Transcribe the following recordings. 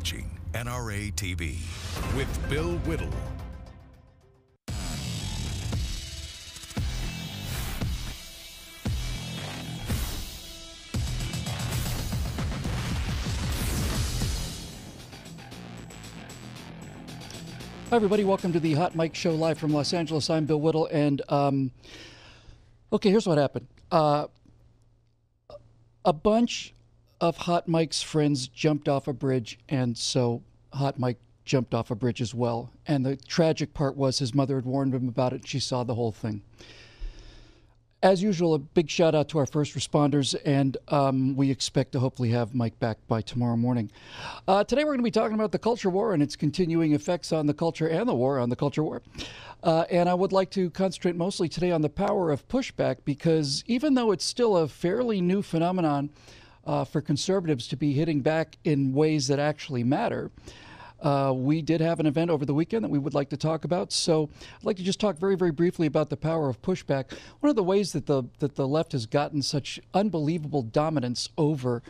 watching NRA TV with Bill Whittle. Hi, everybody. Welcome to the Hot Mic Show live from Los Angeles. I'm Bill Whittle, and okay, here's what happened. A bunch of Hot Mic's friends jumped off a bridge, and so Hot Mic jumped off a bridge as well. And the tragic part was his mother had warned him about it, and she saw the whole thing. As usual, a big shout out to our first responders, and we expect to hopefully have Mike back by tomorrow morning. Today we're going to be talking about the culture war and its continuing effects on the culture and the war on the culture war. And I would like to concentrate mostly today on the power of pushback, because even though it's still a fairly new phenomenon for conservatives to be hitting back in ways that actually matter, we did have an event over the weekend that we would like to talk about. So I'd like to just talk very, very briefly about the power of pushback. One of the ways that the left has gotten such unbelievable dominance over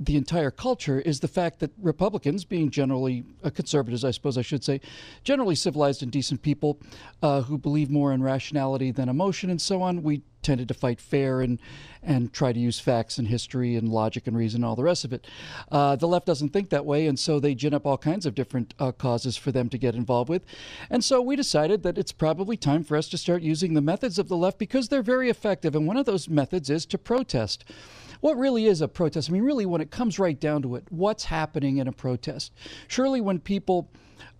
the entire culture is the fact that Republicans, being generally conservatives, I suppose I should say, generally civilized and decent people who believe more in rationality than emotion and so on, we tended to fight fair and try to use facts and history and logic and reason and all the rest of it. The left doesn't think that way, and so they gin up all kinds of different causes for them to get involved with. And so we decided that it's probably time for us to start using the methods of the left, because they're very effective. And one of those methods is to protest. What really is a protest? I mean, really, when it comes right down to it, what's happening in a protest? Surely when people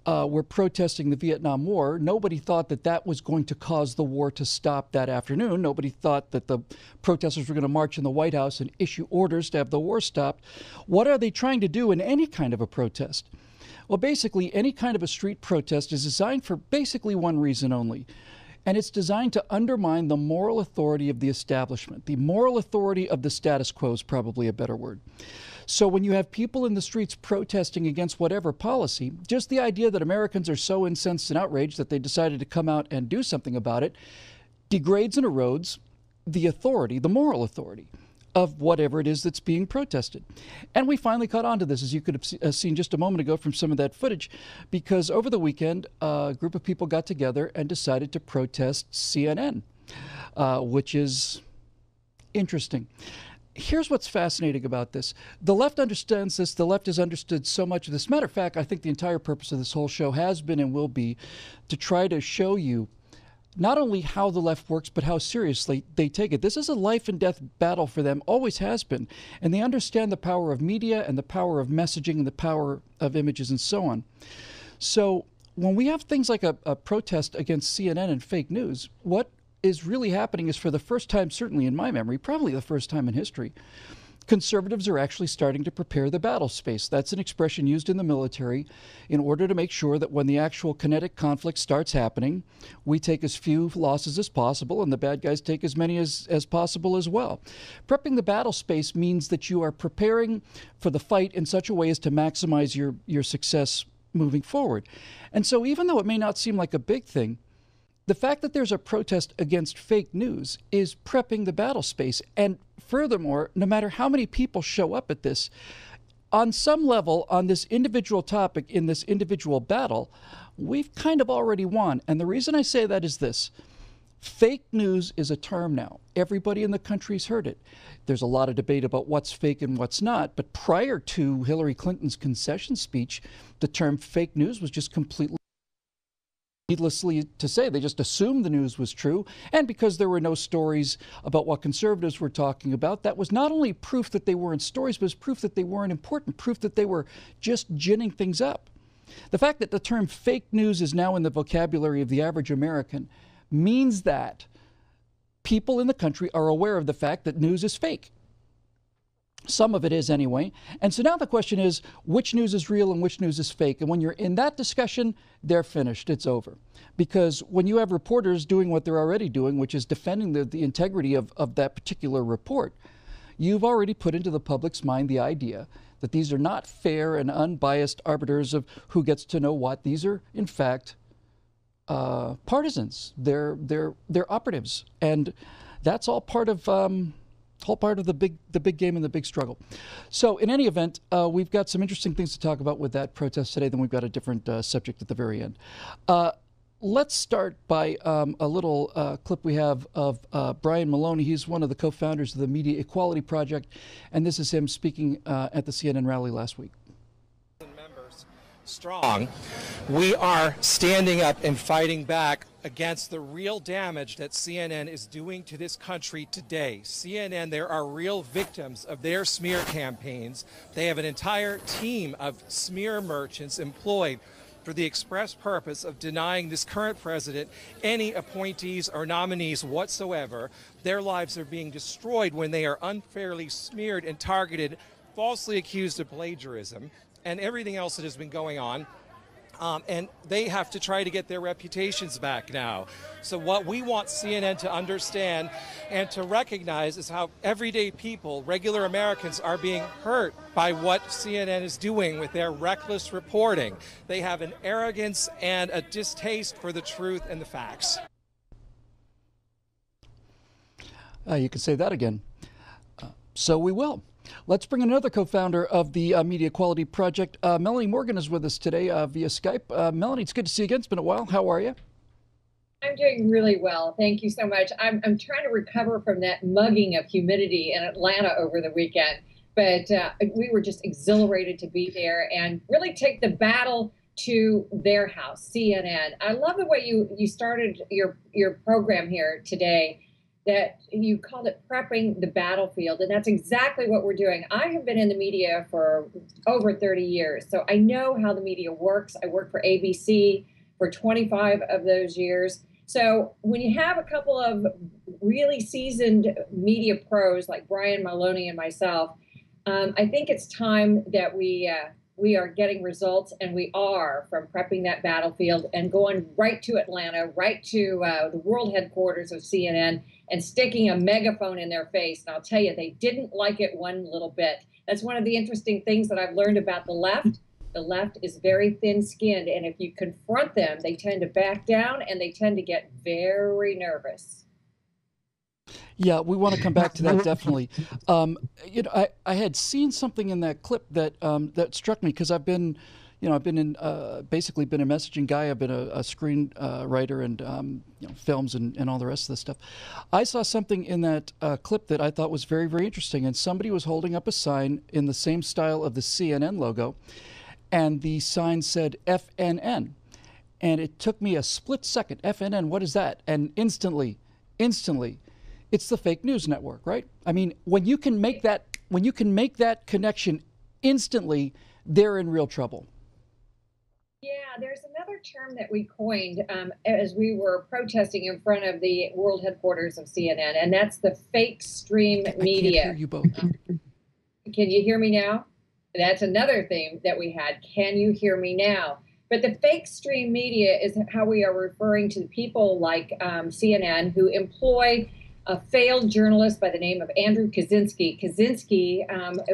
were protesting the Vietnam War, nobody thought that that was going to cause the war to stop that afternoon. Nobody thought that the protesters were going to march in the White House and issue orders to have the war stopped. What are they trying to do in any kind of a protest? Well, basically, any kind of a street protest is designed for basically one reason only. And it's designed to undermine the moral authority of the establishment. The moral authority of the status quo is probably a better word. So when you have people in the streets protesting against whatever policy, just the idea that Americans are so incensed and outraged that they decided to come out and do something about it degrades and erodes the authority, the moral authority of whatever it is that's being protested. And we finally caught on to this, as you could have seen just a moment ago from some of that footage, because over the weekend, a group of people got together and decided to protest CNN, which is interesting. Here's what's fascinating about this. The left understands this. The left has understood so much of this. Matter of fact, I think the entire purpose of this whole show has been and will be to try to show you not only how the left works, but how seriously they take it. This is a life and death battle for them, always has been. And they understand the power of media and the power of messaging and the power of images and so on. So when we have things like a protest against CNN and fake news, what is really happening is, for the first time, certainly in my memory, probably the first time in history, conservatives are actually starting to prepare the battle space. That's an expression used in the military in order to make sure that when the actual kinetic conflict starts happening, we take as few losses as possible and the bad guys take as many as possible as well. Prepping the battle space means that you are preparing for the fight in such a way as to maximize your success moving forward. And so even though it may not seem like a big thing, the fact that there's a protest against fake news is prepping the battle space. And furthermore, no matter how many people show up at this, on some level, on this individual topic, in this individual battle, we've kind of already won. And the reason I say that is this. Fake news is a term now. Everybody in the country's heard it. There's a lot of debate about what's fake and what's not. But prior to Hillary Clinton's concession speech, the term fake news was just completely, needlessly to say, they just assumed the news was true. And because there were no stories about what conservatives were talking about, that was not only proof that they weren't stories, but it was proof that they weren't important, proof that they were just ginning things up. The fact that the term fake news is now in the vocabulary of the average American means that people in the country are aware of the fact that news is fake. Some of it is anyway. And so now the question is, which news is real and which news is fake? And when you're in that discussion, they're finished. It's over. Because when you have reporters doing what they're already doing, which is defending the integrity of that particular report, you've already put into the public's mind the idea that these are not fair and unbiased arbiters of who gets to know what. These are, in fact, partisans. They're operatives. And that's all part of Whole part of the big game and the big struggle. So in any event, we've got some interesting things to talk about with that protest today. Then we've got a different subject at the very end. Let's start by a little clip we have of Brian Maloney. He's one of the co-founders of the Media Equality Project, and this is him speaking at the CNN rally last week. Members strong. We are standing up and fighting back against the real damage that CNN is doing to this country today. CNN, there are real victims of their smear campaigns. They have an entire team of smear merchants employed for the express purpose of denying this current president any appointees or nominees whatsoever. Their lives are being destroyed when they are unfairly smeared and targeted, falsely accused of plagiarism, and everything else that has been going on. And they have to try to get their reputations back now. So what we want CNN to understand and to recognize is how everyday people, regular Americans, are being hurt by what CNN is doing with their reckless reporting. They have an arrogance and a distaste for the truth and the facts. You can say that again. So we will. Let's bring another co-founder of the Media Equality Project. Melanie Morgan is with us today via Skype. Melanie, it's good to see you again. It's been a while. How are you? I'm doing really well. Thank you so much. I'm trying to recover from that mugging of humidity in Atlanta over the weekend. But we were just exhilarated to be there and really take the battle to their house, CNN. I love the way you started your program here today, that you called it prepping the battlefield, and that's exactly what we're doing. I have been in the media for over 30 years, so I know how the media works. I worked for ABC for 25 of those years. So when you have a couple of really seasoned media pros like Brian Maloney and myself, I think it's time that we are getting results, and we are, from prepping that battlefield and going right to Atlanta, right to the world headquarters of CNN, and sticking a megaphone in their face. And I'll tell you, they didn't like it one little bit. That's one of the interesting things that I've learned about the left. The left is very thin-skinned, and if you confront them, they tend to back down, and they tend to get very nervous. Yeah, we want to come back to that, definitely. You know, I had seen something in that clip that that struck me, because I've been in basically been a messaging guy. I've been a screen writer and films and all the rest of this stuff. I saw something in that clip that I thought was very, very interesting, and somebody was holding up a sign in the same style of the CNN logo, and the sign said FNN, and it took me a split second. FNN, what is that? And instantly, it's the fake news network, right? I mean, when you can make that connection instantly, they're in real trouble. Yeah, there's another term that we coined as we were protesting in front of the world headquarters of CNN, and that's the fake stream media. I can't hear you both. Can you hear me now? That's another theme that we had. Can you hear me now? But the fake stream media is how we are referring to people like CNN, who employ a failed journalist by the name of Andrew Kaczynski. Kaczynski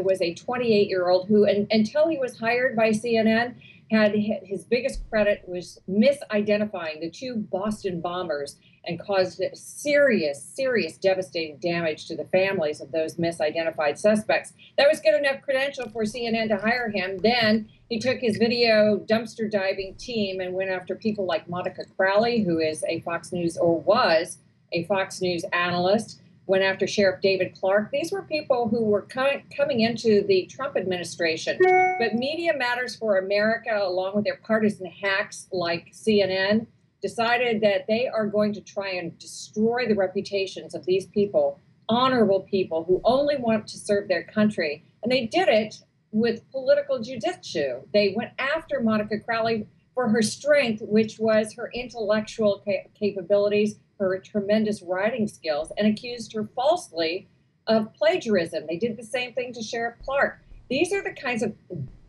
was a 28-year-old who, until he was hired by CNN, had his biggest credit was misidentifying the two Boston bombers and caused serious, devastating damage to the families of those misidentified suspects. That was good enough credential for CNN to hire him. Then he took his video dumpster diving team and went after people like Monica Crowley, who is a Fox News, or was a Fox News analyst, went after Sheriff David Clark. These were people who were coming into the Trump administration. But Media Matters for America, along with their partisan hacks like CNN, decided that they are going to try and destroy the reputations of these people, honorable people who only want to serve their country. And they did it with political jujitsu. They went after Monica Crowley for her strength, which was her intellectual capabilities, her tremendous writing skills, and accused her falsely of plagiarism. They did the same thing to Sheriff Clark. These are the kinds of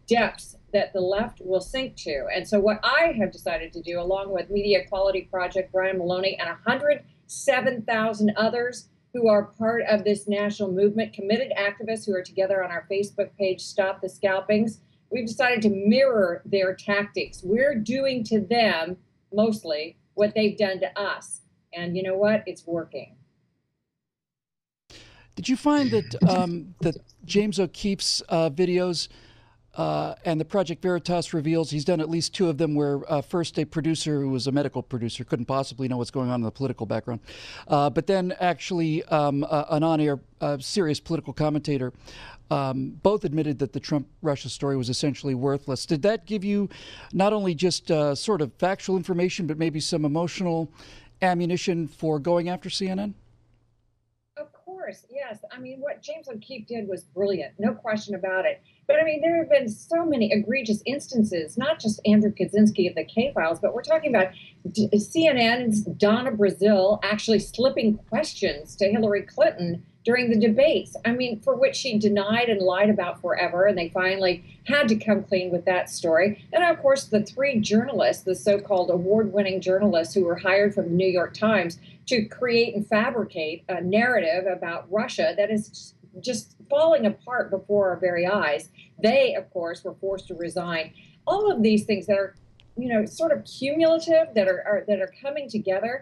depths that the left will sink to. And so what I have decided to do, along with Media Equality Project, Brian Maloney, and 107,000 others who are part of this national movement, committed activists who are together on our Facebook page, Stop the Scalpings, we've decided to mirror their tactics. We're doing to them, mostly, what they've done to us. And you know what? It's working. Did you find that that James O'Keefe's videos and the Project Veritas reveals he's done at least 2 of them where first a producer who was a medical producer couldn't possibly know what's going on in the political background, but then actually an on-air serious political commentator both admitted that the Trump-Russia story was essentially worthless. Did that give you not only just sort of factual information, but maybe some emotional ammunition for going after CNN? Of course, yes. I mean, what James O'Keefe did was brilliant, no question about it. But I mean, there have been so many egregious instances, not just Andrew Kaczynski of the K-Files, but we're talking about CNN's Donna Brazile actually slipping questions to Hillary Clinton during the debates. I mean, for which she denied and lied about forever, and they finally had to come clean with that story. And of course, the 3 journalists, the so-called award-winning journalists who were hired from the New York Times to create and fabricate a narrative about Russia that is just falling apart before our very eyes. They, of course, were forced to resign. All of these things that are, you know, sort of cumulative, that are coming together,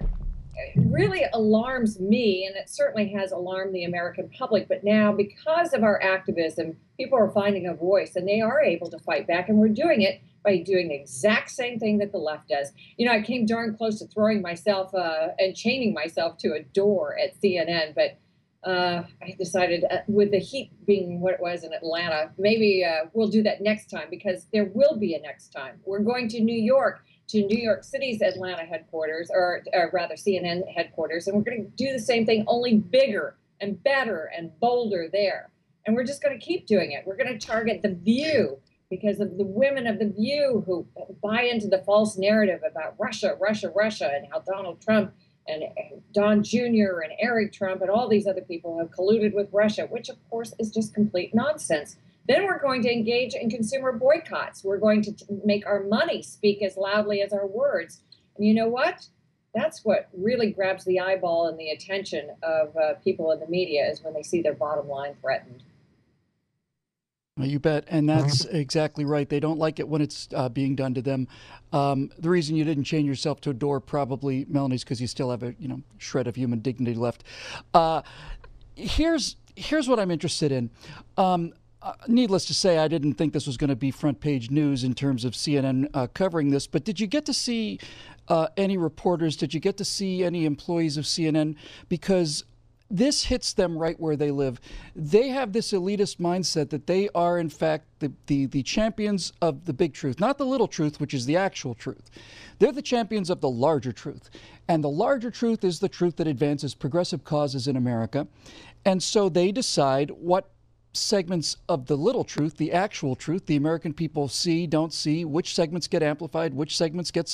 really alarms me, and it certainly has alarmed the American public. But now, because of our activism, people are finding a voice, and they are able to fight back, and we're doing it by doing the exact same thing that the left does. You know, I came darn close to throwing myself and chaining myself to a door at CNN, but I decided, with the heat being what it was in Atlanta, maybe we'll do that next time, because there will be a next time. We're going to New York City's Atlanta headquarters, or rather CNN headquarters, and we're going to do the same thing, only bigger and better and bolder there. And we're just going to keep doing it. We're going to target The View, because of the women of The View who buy into the false narrative about Russia, Russia, Russia, and how Donald Trump and Don Jr. and Eric Trump and all these other people have colluded with Russia, which of course is just complete nonsense. Then we're going to engage in consumer boycotts. We're going to make our money speak as loudly as our words. And you know what? That's what really grabs the eyeball and the attention of people in the media, is when they see their bottom line threatened. Well, you bet. And that's exactly right. They don't like it when it's being done to them. The reason you didn't chain yourself to a door, probably, Melanie, is because you still have a shred of human dignity left. Here's what I'm interested in. Needless to say, I didn't think this was going to be front page news in terms of CNN covering this. But did you get to see any reporters? Did you get to see any employees of CNN? Because this hits them right where they live. They have this elitist mindset that they are, in fact, the champions of the big truth, not the little truth, which is the actual truth. They're the champions of the larger truth. And the larger truth is the truth that advances progressive causes in America. And so they decide what segments of the little truth, the actual truth, the American people see, don't see, which segments get amplified, which segments get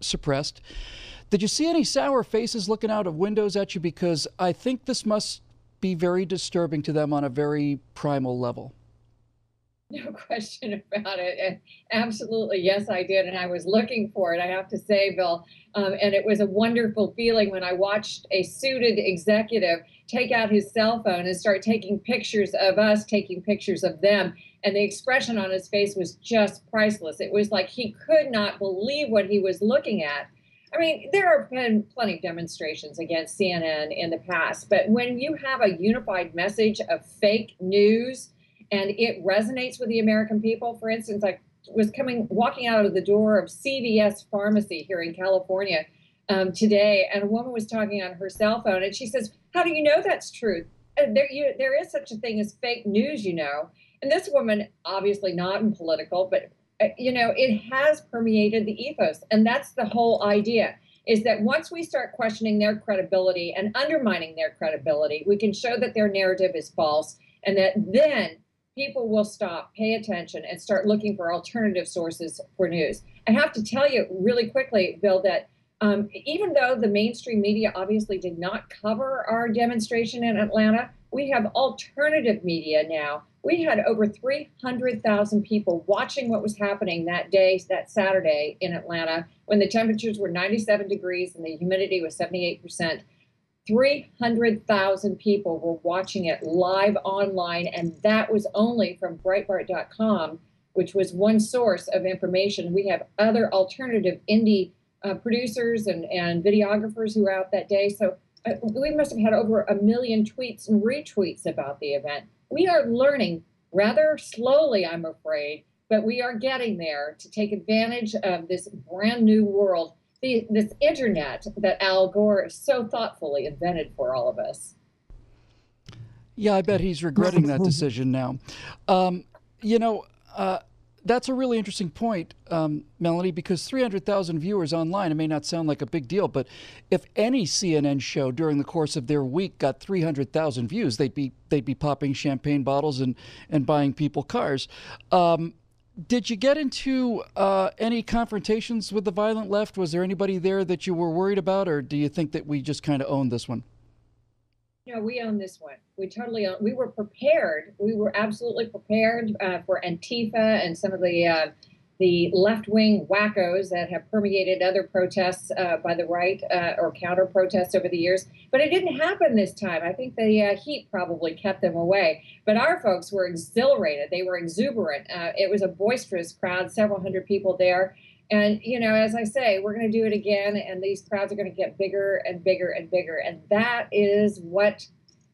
suppressed. Did you see any sour faces looking out of windows at you? Because I think this must be very disturbing to them on a very primal level. No question about it. And absolutely, yes, I did. And I was looking for it, I have to say, Bill. And it was a wonderful feeling when I watched a suited executive take out his cell phone and start taking pictures of us, taking pictures of them. And the expression on his face was just priceless. It was like he could not believe what he was looking at. I mean, there have been plenty of demonstrations against CNN in the past, but when you have a unified message of fake news and it resonates with the American people, for instance, I was walking out of the door of CVS Pharmacy here in California today, and a woman was talking on her cell phone, and she says, "How do you know that's true? There is such a thing as fake news, you know." And this woman, obviously not in political, but it has permeated the ethos. And that's the whole idea, is that once we start questioning their credibility and undermining their credibility, we can show that their narrative is false, and that then people will stop, pay attention, and start looking for alternative sources for news. I have to tell you really quickly, Bill, that even though the mainstream media obviously did not cover our demonstration in Atlanta, we have alternative media now. We had over 300,000 people watching what was happening that day, that Saturday in Atlanta, when the temperatures were 97 degrees and the humidity was 78%. 300,000 people were watching it live online, and that was only from Breitbart.com, which was one source of information. We have other alternative indie producers and videographers who were out that day. So We must have had over 1 million tweets and retweets about the event. We are learning rather slowly, I'm afraid, but we are getting there to take advantage of this brand new world, this internet that Al Gore so thoughtfully invented for all of us. Yeah, I bet he's regretting that decision now. You know, that's a really interesting point, Melanie, because 300,000 viewers online, it may not sound like a big deal, but if any CNN show during the course of their week got 300,000 views, they'd be popping champagne bottles and buying people cars. Did you get into any confrontations with the violent left? Was there anybody there that you were worried about, or do you think that we just kind of owned this one? No, we own this one. We totally own. We were prepared. We were absolutely prepared for Antifa and some of the left-wing wackos that have permeated other protests by the right or counter protests over the years. But it didn't happen this time. I think the heat probably kept them away. But our folks were exhilarated. They were exuberant. It was a boisterous crowd, several hundred people there. And, you know, as I say, we're going to do it again, and these crowds are going to get bigger and bigger and bigger. And that is what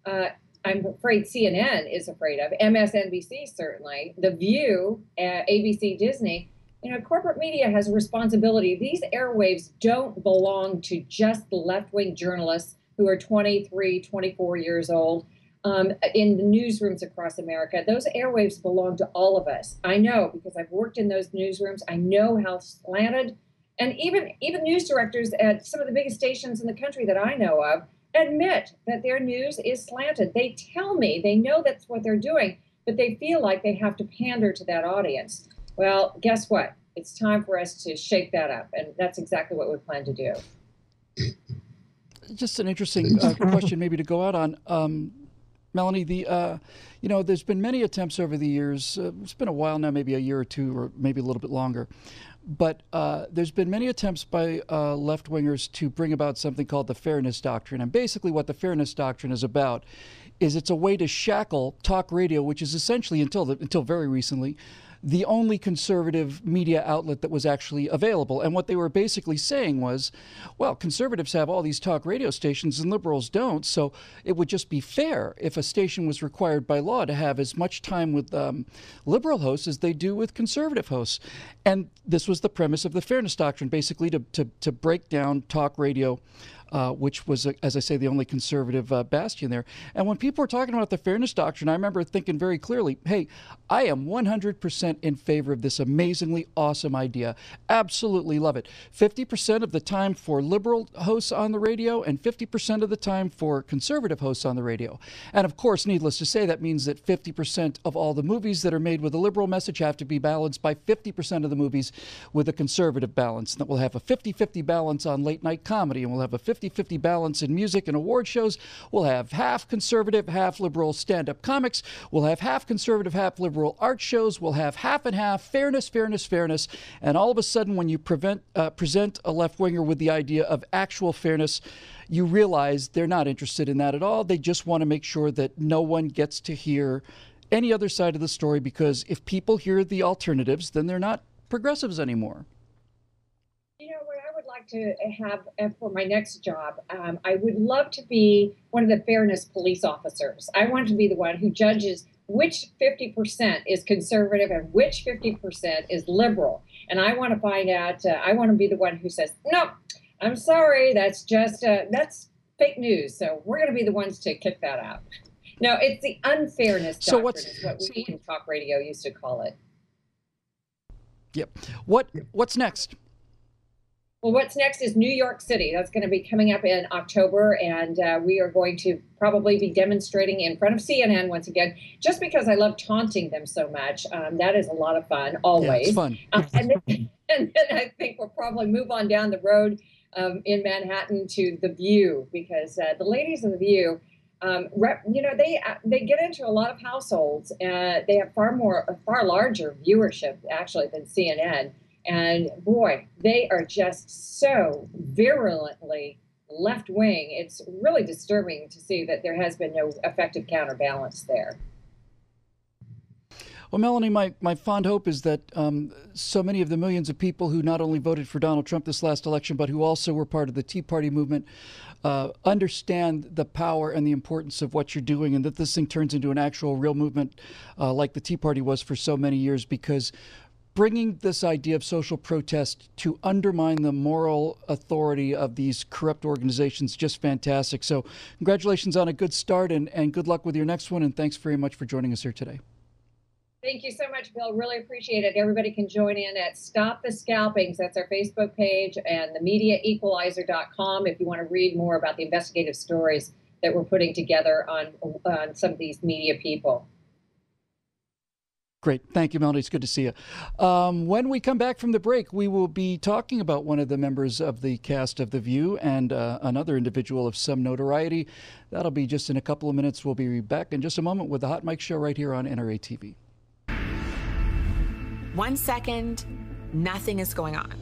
I'm afraid CNN is afraid of. MSNBC, certainly. The View, ABC, Disney. You know, corporate media has a responsibility. These airwaves don't belong to just the left-wing journalists who are 23, 24 years old. In the newsrooms across America. Those airwaves belong to all of us. I know because I've worked in those newsrooms. I know how slanted, and even news directors at some of the biggest stations in the country that I know of admit that their news is slanted. They tell me they know that's what they're doing, but they feel like they have to pander to that audience. Well, guess what? It's time for us to shake that up, and that's exactly what we plan to do. Just an interesting question maybe to go out on. Melanie, you know, there's been many attempts over the years. It's been a while now, maybe a year or two, or maybe a little bit longer. But there's been many attempts by left-wingers to bring about something called the Fairness Doctrine. And basically what the Fairness Doctrine is about is it's a way to shackle talk radio, which is essentially, until very recently, the only conservative media outlet that was actually available. And what they were basically saying was, well, conservatives have all these talk radio stations and liberals don't, so it would just be fair if a station was required by law to have as much time with liberal hosts as they do with conservative hosts. And this was the premise of the Fairness Doctrine, basically to break down talk radio, which was, as I say, the only conservative bastion there. And when people were talking about the Fairness Doctrine, I remember thinking very clearly, hey, I am 100% in favor of this amazingly awesome idea. Absolutely love it. 50% of the time for liberal hosts on the radio and 50% of the time for conservative hosts on the radio. And of course, needless to say, that means that 50% of all the movies that are made with a liberal message have to be balanced by 50% of the movies with a conservative balance. And that we'll have a 50-50 balance on late night comedy, and we'll have a 50-50 balance in music and award shows. We'll have half conservative, half liberal stand-up comics. We'll have half conservative, half liberal art shows. We'll have half and half, fairness, fairness, fairness. And all of a sudden, when you present a left-winger with the idea of actual fairness, you realize they're not interested in that at all. They just want to make sure that no one gets to hear any other side of the story, because if people hear the alternatives, then they're not progressives anymore. You know what I would like to have for my next job? I would love to be one of the fairness police officers. I want to be the one who judges which 50% is conservative and which 50% is liberal. And I want to find out, I want to be the one who says, no, I'm sorry, that's just, that's fake news. So we're going to be the ones to kick that out. No, it's the unfairness doctrine is what we in talk radio used to call it. Yep. What's next? Well, what's next is New York City. That's going to be coming up in October, and we are going to probably be demonstrating in front of CNN once again, just because I love taunting them so much. That is a lot of fun, always. Yeah, it's fun. And then I think we'll probably move on down the road in Manhattan to The View, because the ladies of The View, you know, they get into a lot of households, and they have far larger viewership, actually, than CNN. And boy, they are just so virulently left-wing. It's really disturbing to see that there has been no effective counterbalance there. Well, Melanie, my fond hope is that so many of the millions of people who not only voted for Donald Trump this last election, but who also were part of the Tea Party movement, understand the power and the importance of what you're doing, and that this thing turns into an actual real movement like the Tea Party was for so many years, because bringing this idea of social protest to undermine the moral authority of these corrupt organizations is just fantastic. So congratulations on a good start, and good luck with your next one, and thanks very much for joining us here today. Thank you so much, Bill. Really appreciate it. Everybody can join in at Stop the Scalpings. That's our Facebook page, and themediaequalizer.com if you want to read more about the investigative stories that we're putting together on some of these media people. Great. Thank you, Melanie. It's good to see you. When we come back from the break, we will be talking about one of the members of the cast of The View and another individual of some notoriety. That'll be just in a couple of minutes. We'll be back in just a moment with the Hot Mic Show right here on NRA TV. 1 second, nothing is going on.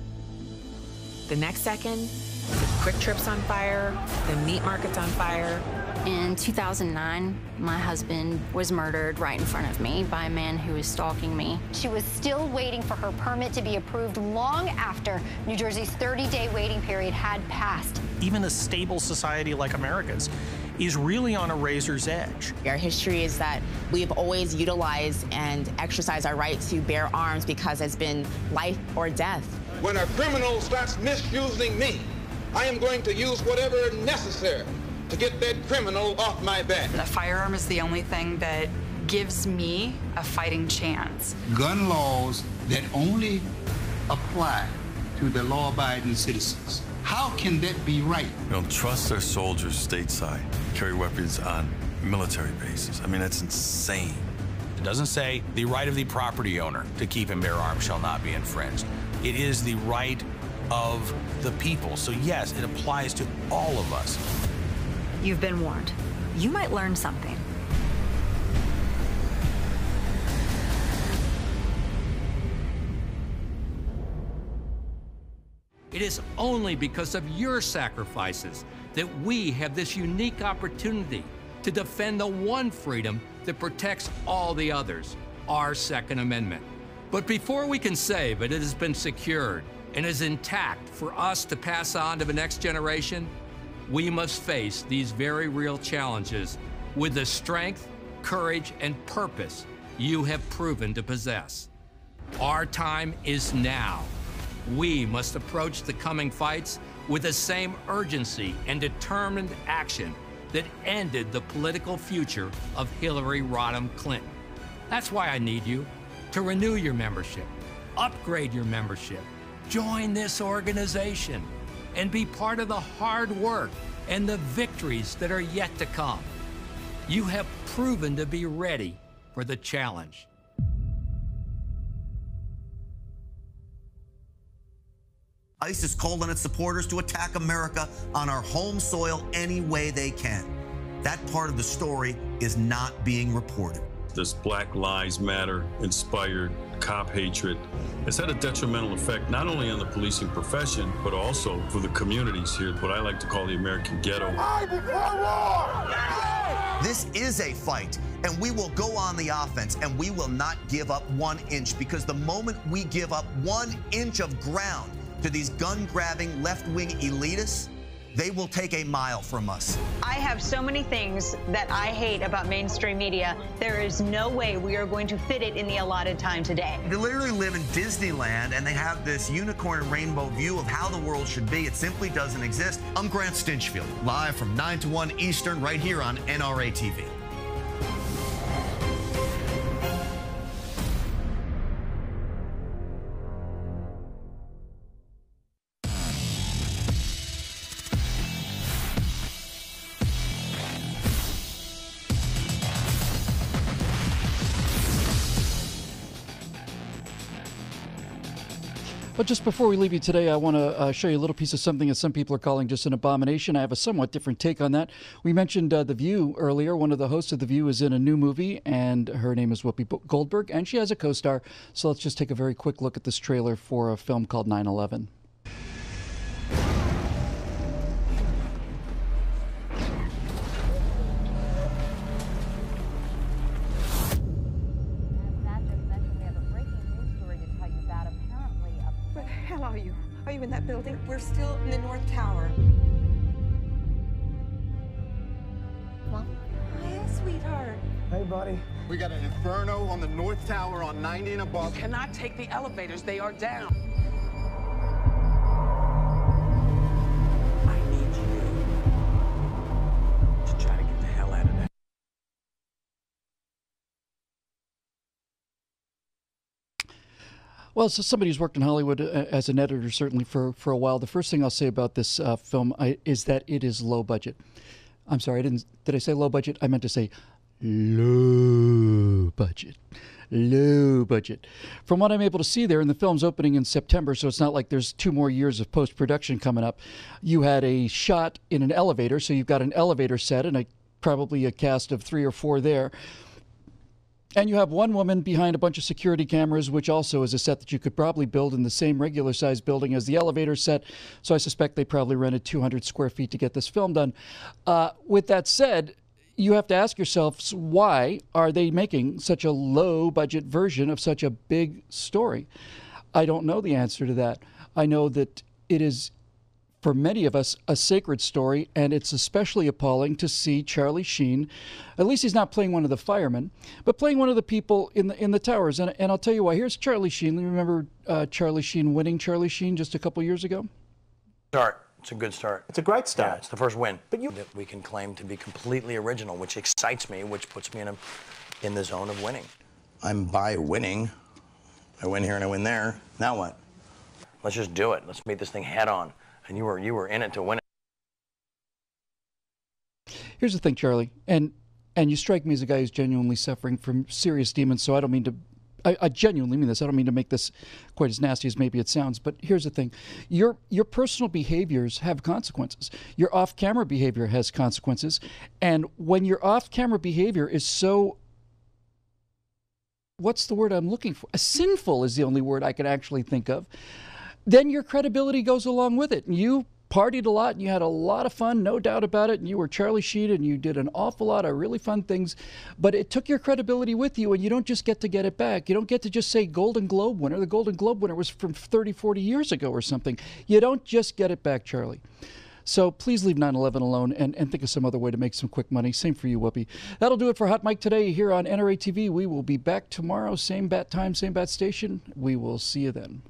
The next second, the Quick Trip's on fire, the meat market's on fire. In 2009, my husband was murdered right in front of me by a man who was stalking me. She was still waiting for her permit to be approved long after New Jersey's 30-day waiting period had passed. Even a stable society like America's is really on a razor's edge. Our history is that we've always utilized and exercised our right to bear arms because it's been life or death. When a criminal starts misusing me, I am going to use whatever necessary to get that criminal off my back. The firearm is the only thing that gives me a fighting chance. Gun laws that only apply to the law-abiding citizens. How can that be right? They don't trust their soldiers stateside, carry weapons on military bases. I mean, that's insane. It doesn't say the right of the property owner to keep and bear arms shall not be infringed. It is the right of the people. So yes, it applies to all of us. You've been warned. You might learn something. It is only because of your sacrifices that we have this unique opportunity to defend the one freedom that protects all the others, our Second Amendment. But before we can say that it has been secured and is intact for us to pass on to the next generation, we must face these very real challenges with the strength, courage, and purpose you have proven to possess. Our time is now. We must approach the coming fights with the same urgency and determined action that ended the political future of Hillary Rodham Clinton. That's why I need you to renew your membership, upgrade your membership, join this organization, and be part of the hard work and the victories that are yet to come. You have proven to be ready for the challenge. ICE is calling on its supporters to attack America on our home soil any way they can. That part of the story is not being reported. This Black Lives Matter inspired cop hatred has had a detrimental effect not only on the policing profession, but also for the communities here, what I like to call the American ghetto. This is a fight, and we will go on the offense, and we will not give up 1 inch, because the moment we give up 1 inch of ground to these gun-grabbing left-wing elitists, they will take a mile from us. I have so many things that I hate about mainstream media. There is no way we are going to fit it in the allotted time today. They literally live in Disneyland, and they have this unicorn rainbow view of how the world should be. It simply doesn't exist. I'm Grant Stinchfield, live from 9 to 1 Eastern, right here on NRA TV. But just before we leave you today, I want to show you a little piece of something that some people are calling just an abomination. I have a somewhat different take on that. We mentioned The View earlier. One of the hosts of The View is in a new movie, and her name is Whoopi Goldberg, and she has a co-star. So let's just take a very quick look at this trailer for a film called 9/11. you in that building. We're still in the North Tower. Well, Hi, sweetheart. Hey, buddy. We got an inferno on the North Tower on 90 and above. You cannot take the elevators. They are down. I need you to try to get the hell out of there. Well, so somebody who's worked in Hollywood as an editor, certainly for a while, the first thing I'll say about this film is that it is low budget. I'm sorry, did I say low budget? I meant to say low budget. Low budget. From what I'm able to see there, and the film's opening in September, so it's not like there's 2 more years of post-production coming up. You had a shot in an elevator, so you've got an elevator set and probably a cast of 3 or 4 there. And you have one woman behind a bunch of security cameras, which also is a set that you could probably build in the same regular size building as the elevator set. So I suspect they probably rented 200 square feet to get this film done. With that said, you have to ask yourselves, why are they making such a low budget version of such a big story? I don't know the answer to that. I know that it is, for many of us, a sacred story, and it's especially appalling to see Charlie Sheen. At least he's not playing one of the firemen, but playing one of the people in the towers. And I'll tell you why. Here's Charlie Sheen. You remember Charlie Sheen winning Charlie Sheen just a couple years ago? Start. It's a good start. It's a great start. Yeah, it's the first win. But that we can claim to be completely original, which excites me, which puts me in the zone of winning. I'm by winning. I win here and I win there. Now what? Let's just do it. Let's meet this thing head on. And you were in it to win it. Here's the thing, Charlie, and you strike me as a guy who's genuinely suffering from serious demons, so I don't mean to, I genuinely mean this, I don't mean to make this quite as nasty as maybe it sounds, but here's the thing. Your personal behaviors have consequences. Your off-camera behavior has consequences, and when your off-camera behavior is so, what's the word I'm looking for? Sinful is the only word I can actually think of. Then your credibility goes along with it. And you partied a lot and you had a lot of fun, no doubt about it. And you were Charlie Sheen and you did an awful lot of really fun things. But it took your credibility with you, and you don't just get to get it back. You don't get to just say Golden Globe winner. The Golden Globe winner was from 30, 40 years ago or something. You don't just get it back, Charlie. So please leave 9/11 alone and think of some other way to make some quick money. Same for you, Whoopi. That'll do it for Hot Mic today here on NRA TV. We will be back tomorrow, same bat time, same bat station. We will see you then.